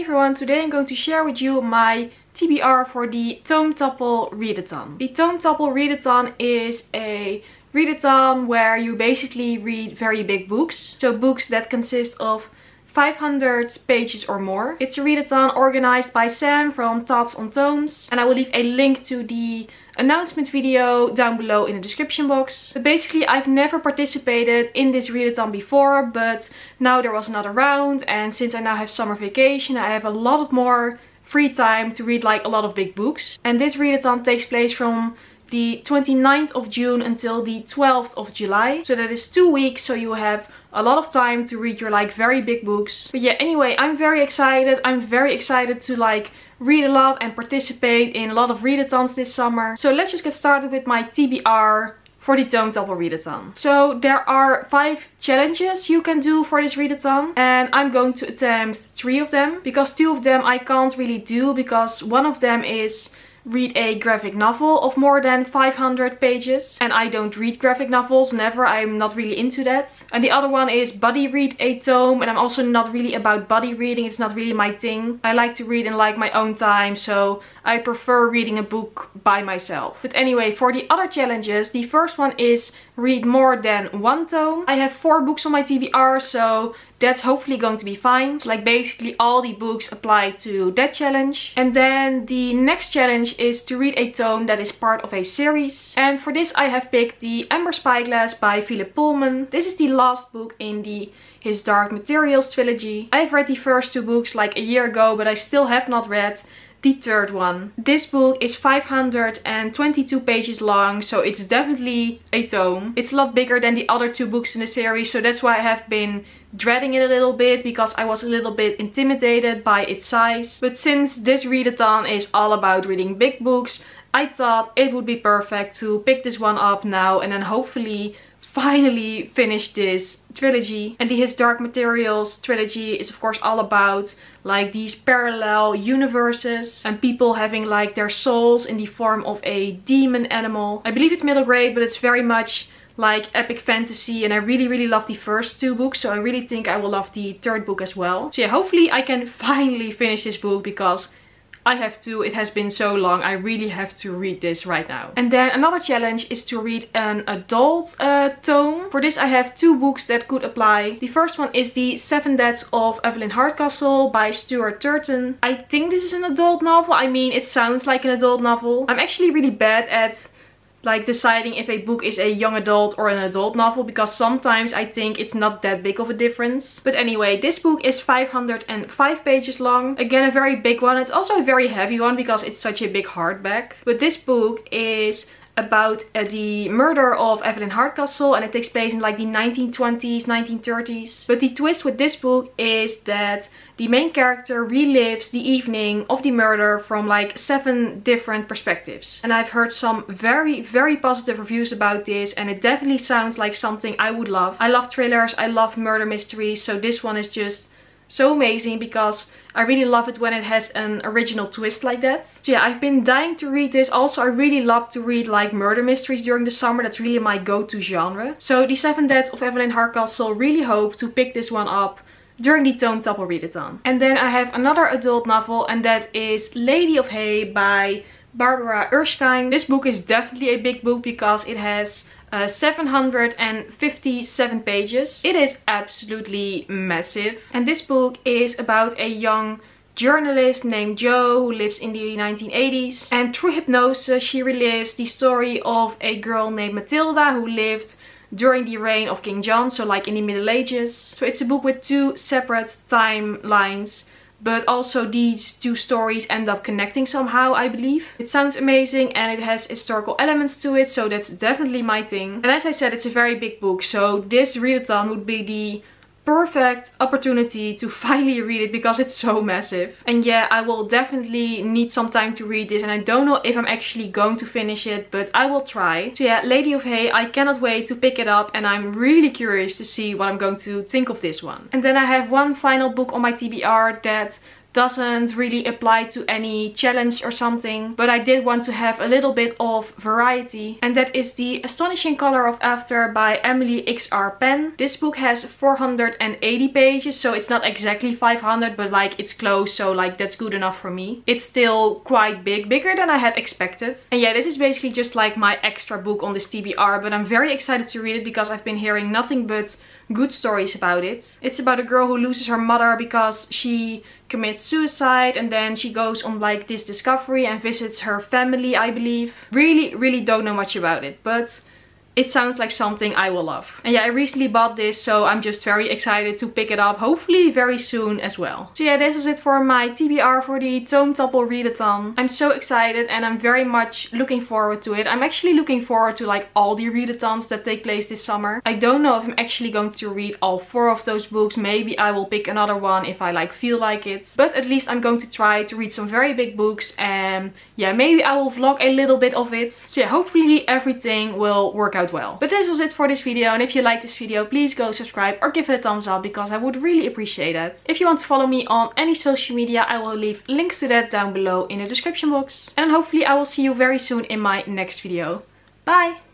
everyone, today I'm going to share with you my TBR for the Tome Topple Readathon. The Tome Topple Readathon is a readathon where you basically read very big books. So books that consist of 500 pages or more. It's a readathon organized by Sam from Thoughts on Tomes, and I will leave a link to the announcement video down below in the description box. But basically I've never participated in this readathon before, but now there was another round, and since I now have summer vacation I have a lot of more free time to read like a lot of big books. And this readathon takes place from the 29th of June until the 12th of July. So that is 2 weeks, so you have a lot of time to read your like very big books. But yeah, anyway, I'm very excited. I'm very excited to like read a lot and participate in a lot of readathons this summer. So let's just get started with my TBR for the Tome Topple Readathon. So there are 5 challenges you can do for this readathon, and I'm going to attempt 3 of them, because 2 of them I can't really do, because one of them is read a graphic novel of more than 500 pages, and I don't read graphic novels, never. I'm not really into that. And the other one is buddy read a tome, and I'm also not really about buddy reading. It's not really my thing. I like to read in like my own time, so I prefer reading a book by myself. But anyway, for the other challenges, the first one is read more than 1 tome. I have 4 books on my TBR, so that's hopefully going to be fine. So like basically all the books apply to that challenge. And then the next challenge is to read a tome that is part of a series. And for this I have picked the Amber Spyglass by Philip Pullman. This is the last book in the His Dark Materials trilogy. I've read the first 2 books like a year ago, but I still have not read the 3rd one. This book is 522 pages long, so it's definitely a tome. It's a lot bigger than the other 2 books in the series, so that's why I have been dreading it a little bit, because I was a little bit intimidated by its size. But since this readathon is all about reading big books, I thought it would be perfect to pick this one up now and then hopefully finally finish this trilogy. And the His Dark Materials trilogy is of course all about like these parallel universes and people having like their souls in the form of a demon animal. I believe it's middle grade, but it's very much like epic fantasy, and I really love the first 2 books, so I really think I will love the 3rd book as well. So yeah, hopefully I can finally finish this book, because I have to. It has been so long. I really have to read this right now. And then another challenge is to read an adult tome. For this I have 2 books that could apply. The first one is the 7 Deaths of Evelyn Hardcastle by Stuart Turton. I think this is an adult novel. I mean, it sounds like an adult novel. I'm actually really bad at like deciding if a book is a young adult or an adult novel, because sometimes I think it's not that big of a difference. But anyway, this book is 505 pages long. Again, a very big one. It's also a very heavy one because it's such a big hardback. But this book is about the murder of Evelyn Hardcastle, and it takes place in like the 1920s, 1930s. But the twist with this book is that the main character relives the evening of the murder from like 7 different perspectives. And I've heard some very positive reviews about this, and it definitely sounds like something I would love. I love thrillers, I love murder mysteries, so this one is just so amazing, because I really love it when it has an original twist like that. So yeah, I've been dying to read this. Also, I really love to read like murder mysteries during the summer. That's really my go-to genre. So the 7 Deaths of Evelyn Hardcastle, really hope to pick this one up during the Tome Topple Readathon. And then I have another adult novel, and that is Lady of Hay by Barbara Erskine. This book is definitely a big book because it has 757 pages. It is absolutely massive. And this book is about a young journalist named Jo who lives in the 1980s. And through hypnosis she relives the story of a girl named Matilda who lived during the reign of King John, so like in the Middle Ages. So it's a book with 2 separate timelines, but also these 2 stories end up connecting somehow, I believe. It sounds amazing, and it has historical elements to it, so that's definitely my thing. And as I said, it's a very big book, so this readathon would be the perfect opportunity to finally read it, because it's so massive. And yeah, I will definitely need some time to read this, and I don't know if I'm actually going to finish it, but I will try. So yeah, Lady of Hay, I cannot wait to pick it up, and I'm really curious to see what I'm going to think of this one. And then I have one final book on my TBR that doesn't really apply to any challenge or something, but I did want to have a little bit of variety, and that is The Astonishing Color of After by Emily XR Penn. This book has 480 pages, so it's not exactly 500, but like it's close, so like that's good enough for me. It's still quite big, bigger than I had expected. And yeah, this is basically just like my extra book on this TBR, but I'm very excited to read it because I've been hearing nothing but good stories about it. It's about a girl who loses her mother because she commits suicide, and then she goes on like this discovery and visits her family, I believe. Really don't know much about it, but it sounds like something I will love. And yeah, I recently bought this, so I'm just very excited to pick it up, hopefully very soon as well. So yeah, this was it for my TBR for the Tome Topple Readathon. I'm so excited and I'm very much looking forward to it. I'm actually looking forward to like all the readathons that take place this summer. I don't know if I'm actually going to read all 4 of those books. Maybe I will pick another one if I like feel like it. But at least I'm going to try to read some very big books, and yeah, maybe I will vlog a little bit of it. So yeah, hopefully everything will work out well. But this was it for this video, and if you like this video, please go subscribe or give it a thumbs up because I would really appreciate that. If you want to follow me on any social media, I will leave links to that down below in the description box. And hopefully I will see you very soon in my next video. Bye!